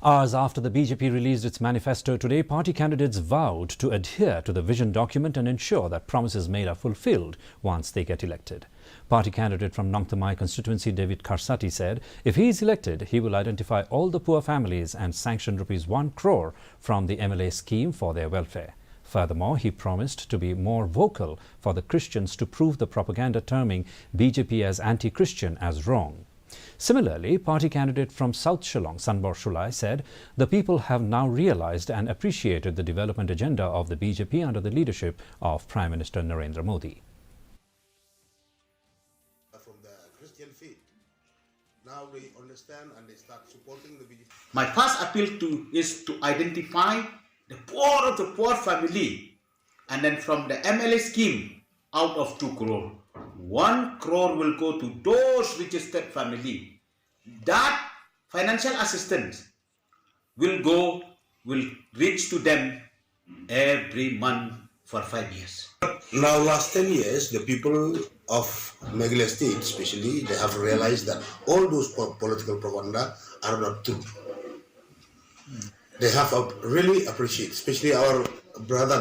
Hours after the BJP released its manifesto today, party candidates vowed to adhere to the vision document and ensure that promises made are fulfilled once they get elected. Party candidate from Nongthamai constituency David Karsati said if he is elected, he will identify all the poor families and sanction ₹1 crore from the MLA scheme for their welfare. Furthermore, he promised to be more vocal for the Christians to prove the propaganda terming BJP as anti-Christian as wrong. Similarly, party candidate from South Shillong, Sanbor Shulai, said the people have now realized and appreciated the development agenda of the BJP under the leadership of Prime Minister Narendra Modi. From the Christian faith, now they understand and they start supporting the BJP. My first appeal is to identify the poor of the poor family, and then from the MLA scheme, out of 2 crore, 1 crore will go to those registered family. That financial assistance will reach to them every month for 5 years. Now, last 10 years, the people of Meghalaya State, especially, they have realized that all those political propaganda are not true. They have really appreciated, especially our brother